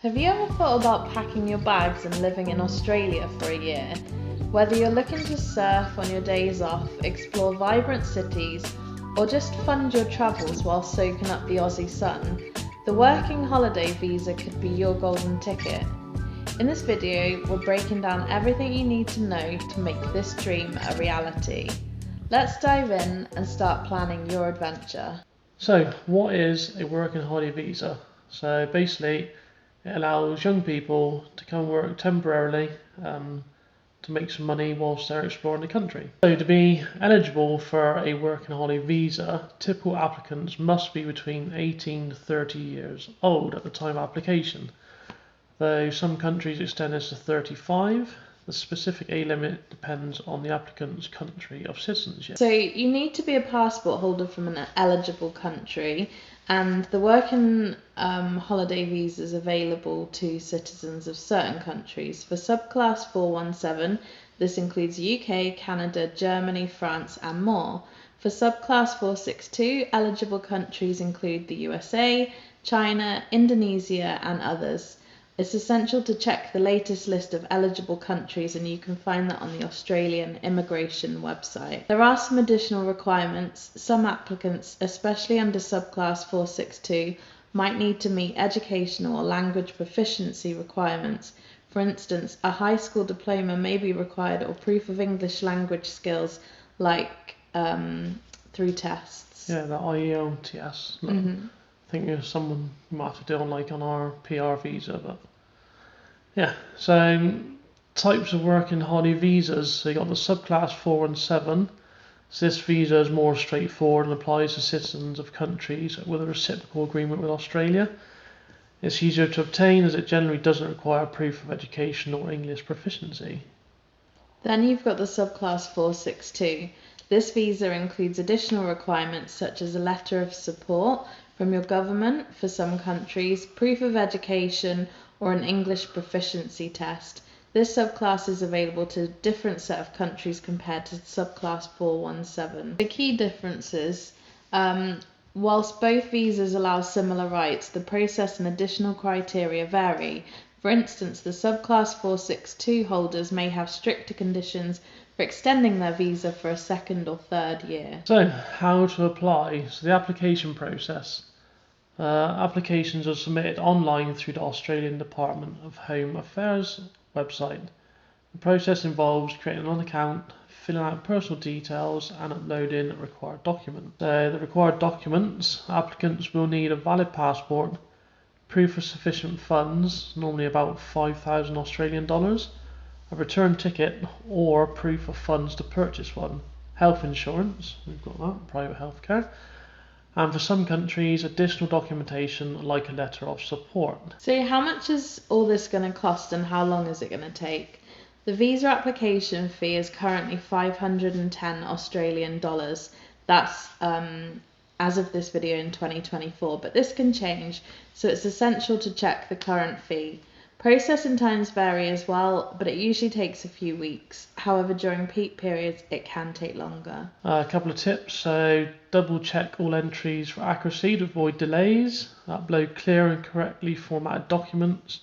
Have you ever thought about packing your bags and living in Australia for a year? Whether you're looking to surf on your days off, explore vibrant cities, or just fund your travels while soaking up the Aussie sun, the working holiday visa could be your golden ticket. In this video, we're breaking down everything you need to know to make this dream a reality. Let's dive in and start planning your adventure. So, what is a working holiday visa? So basically, it allows young people to come work temporarily to make some money whilst they're exploring the country. So to be eligible for a working holiday visa, typical applicants must be between 18 to 30 years old at the time of application. Though some countries extend this to 35, the specific age limit depends on the applicant's country of citizenship. So you need to be a passport holder from an eligible country, and the working holiday visa is available to citizens of certain countries. For subclass 417, this includes UK, Canada, Germany, France and more. For subclass 462, eligible countries include the USA, China, Indonesia and others. It's essential to check the latest list of eligible countries, and you can find that on the Australian immigration website. There are some additional requirements. Some applicants, especially under subclass 462, might need to meet educational or language proficiency requirements. For instance, a high school diploma may be required, or proof of English language skills like through tests. Yeah, the IELTS. I think there's someone you might have to do on our PR visa, but yeah. So types of working holiday visas. So you got the subclass 417. So this visa is more straightforward and applies to citizens of countries with a reciprocal agreement with Australia. It's easier to obtain as it generally doesn't require proof of education or English proficiency. Then you've got the subclass 462. This visa includes additional requirements such as a letter of support from your government for some countries, proof of education or an English proficiency test. This subclass is available to a different set of countries compared to subclass 417. The key differences, whilst both visas allow similar rights, the process and additional criteria vary. For instance, the subclass 462 holders may have stricter conditions for extending their visa for a second or third year. So, how to apply? So the application process. Applications are submitted online through the Australian Department of Home Affairs website. The process involves creating an account, filling out personal details and uploading required documents. So the required documents, applicants will need a valid passport, proof of sufficient funds, normally about 5,000 Australian dollars, a return ticket or proof of funds to purchase one, health insurance, we've got that, private healthcare, and for some countries additional documentation like a letter of support. So how much is all this going to cost and how long is it going to take? The visa application fee is currently 510 Australian dollars. That's as of this video in 2024, but this can change, so it's essential to check the current fee. Processing times vary as well, but it usually takes a few weeks. However, during peak periods, it can take longer. A couple of tips. So double check all entries for accuracy to avoid delays, upload clear and correctly formatted documents,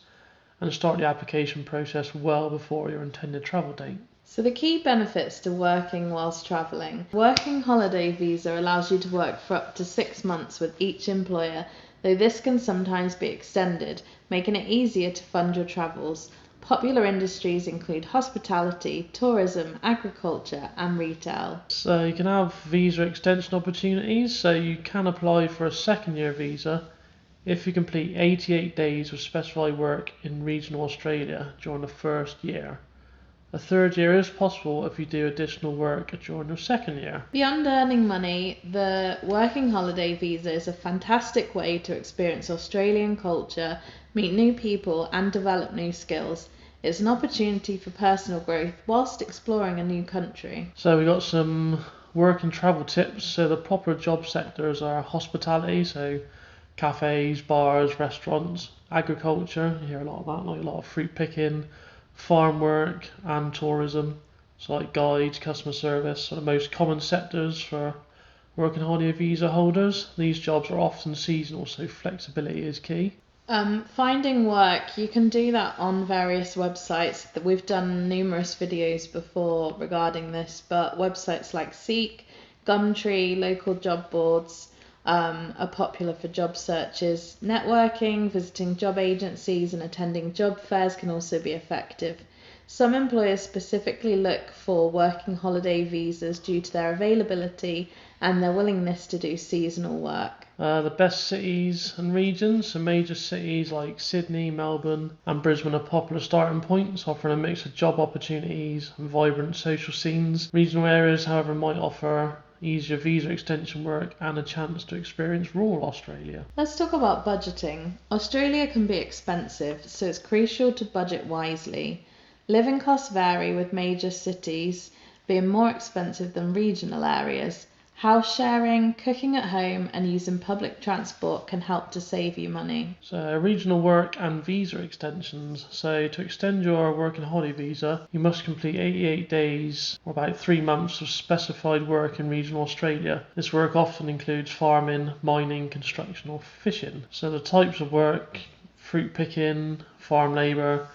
and start the application process well before your intended travel date. So the key benefits to working whilst travelling. Working holiday visa allows you to work for up to 6 months with each employer, though this can sometimes be extended, making it easier to fund your travels. Popular industries include hospitality, tourism, agriculture and retail. So you can have visa extension opportunities, so you can apply for a second year visa if you complete 88 days of specified work in regional Australia during the first year. A third year is possible if you do additional work during your second year. Beyond earning money, the working holiday visa is a fantastic way to experience Australian culture, meet new people and develop new skills. It's an opportunity for personal growth whilst exploring a new country. So we got some work and travel tips. So the popular job sectors are hospitality, so cafes, bars, restaurants, agriculture, you hear a lot of that, like a lot of fruit picking, farm work and tourism, so like guides, customer service are the most common sectors for working holiday visa holders. These jobs are often seasonal, so flexibility is key. Finding work, you can do that on various websites. That we've done numerous videos before regarding this, but websites like Seek, Gumtree, local job boards are popular for job searches. Networking, visiting job agencies, and attending job fairs can also be effective. Some employers specifically look for working holiday visas due to their availability and their willingness to do seasonal work. The best cities and regions, so major cities like Sydney, Melbourne and Brisbane are popular starting points, offering a mix of job opportunities and vibrant social scenes. Regional areas, however, might offer easier visa extension work and a chance to experience rural Australia. Let's talk about budgeting. Australia can be expensive, so it's crucial to budget wisely. Living costs vary, with major cities being more expensive than regional areas. House sharing, cooking at home and using public transport can help to save you money. So regional work and visa extensions. So to extend your work and holiday visa, you must complete 88 days or about 3 months of specified work in regional Australia. This work often includes farming, mining, construction or fishing. So the types of work: fruit picking, farm labour,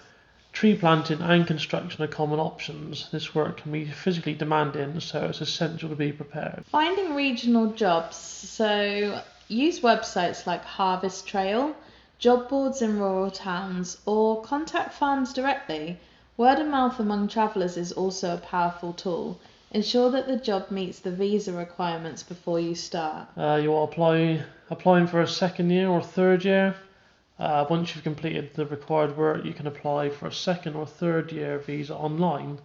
tree planting and construction are common options. This work can be physically demanding, so it's essential to be prepared. Finding regional jobs. So use websites like Harvest Trail, job boards in rural towns, or contact farms directly. Word of mouth among travellers is also a powerful tool. Ensure that the job meets the visa requirements before you start. You will applying for a second year or third year. Once you've completed the required work, you can apply for a second or third year visa online.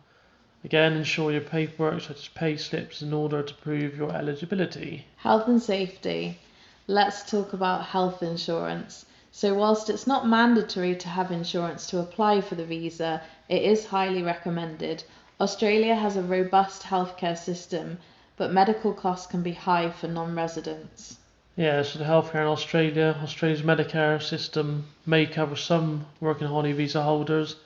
Again, ensure your paperwork such as pay slips in order to prove your eligibility. Health and safety. Let's talk about health insurance. So whilst it's not mandatory to have insurance to apply for the visa, it is highly recommended. Australia has a robust healthcare system, but medical costs can be high for non-residents. Yeah, so the healthcare in Australia's Medicare system may cover some working holiday visa holders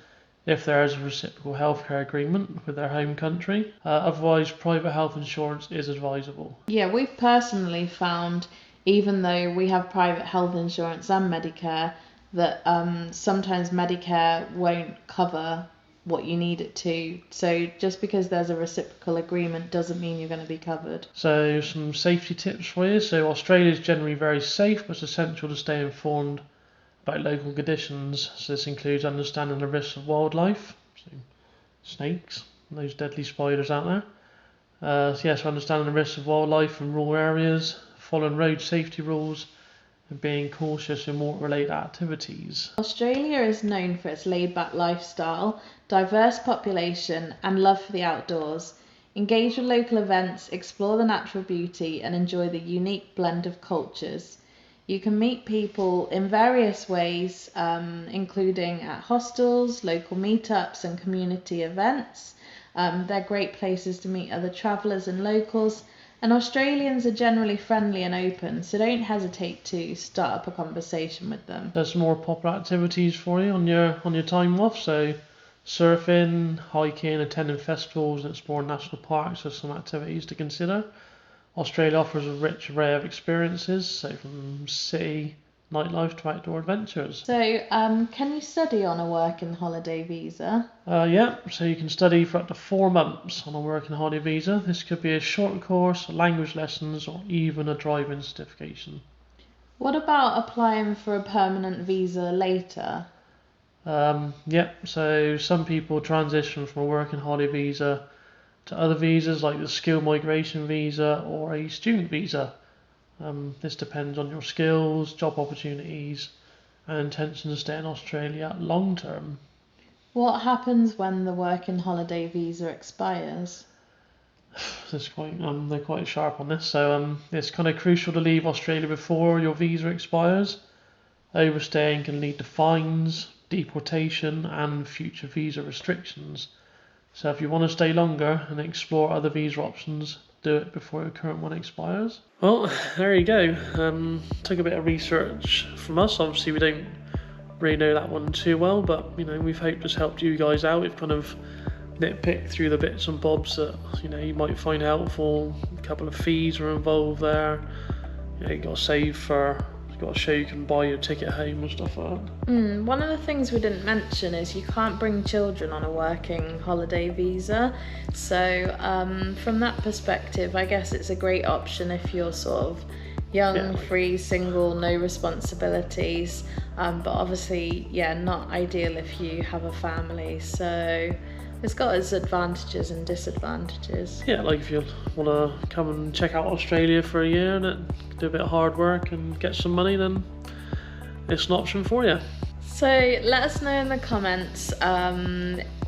if there is a reciprocal healthcare agreement with their home country. Otherwise, private health insurance is advisable. Yeah, we've personally found, even though we have private health insurance and Medicare, that sometimes Medicare won't cover what you need it to. So just because there's a reciprocal agreement doesn't mean you're going to be covered. So some safety tips for you. So Australia is generally very safe, but it's essential to stay informed about local conditions. So this includes understanding the risks of wildlife, so snakes, and those deadly spiders out there. So understanding the risks of wildlife in rural areas, following road safety rules, and being cautious in water-related activities. Australia is known for its laid-back lifestyle, diverse population, and love for the outdoors. Engage with local events, explore the natural beauty, and enjoy the unique blend of cultures. You can meet people in various ways, including at hostels, local meetups, and community events. They're great places to meet other travellers and locals. And Australians are generally friendly and open, so don't hesitate to start up a conversation with them. There's some more popular activities for you on your time off. So surfing, hiking, attending festivals and exploring national parks are some activities to consider. Australia offers a rich array of experiences, so from city nightlife to outdoor adventures. So, can you study on a working holiday visa? So you can study for up to 4 months on a working holiday visa. This could be a short course, language lessons, or even a driving certification. What about applying for a permanent visa later? So some people transition from a working holiday visa to other visas like the skilled migration visa or a student visa. This depends on your skills, job opportunities, and intention to stay in Australia long term. What happens when the working holiday visa expires? They're quite sharp on this. So it's kind of crucial to leave Australia before your visa expires. Overstaying can lead to fines, deportation, and future visa restrictions. So if you want to stay longer and explore other visa options, do it before your current one expires. Well, there you go. Took a bit of research from us. Obviously, we don't really know that one too well, but we've hoped it's helped you guys out. We've kind of nitpicked through the bits and bobs that you might find helpful. A couple of fees are involved there. You got to save for You've got to show you can buy your ticket home and stuff like that. One of the things we didn't mention is you can't bring children on a working holiday visa. So from that perspective, I guess it's a great option if you're sort of young, free, single, no responsibilities. But obviously, not ideal if you have a family. So it's got its advantages and disadvantages. Yeah, like if you want to come and check out Australia for a year and do a bit of hard work and get some money, then it's an option for you. So let us know in the comments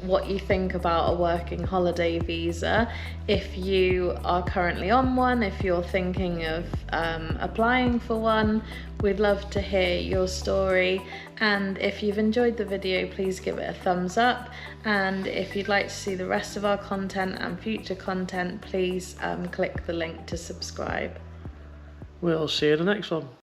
what you think about a working holiday visa. If you are currently on one, if you're thinking of applying for one, we'd love to hear your story. And if you've enjoyed the video, please give it a thumbs up. And if you'd like to see the rest of our content and future content, please click the link to subscribe. We'll see you in the next one.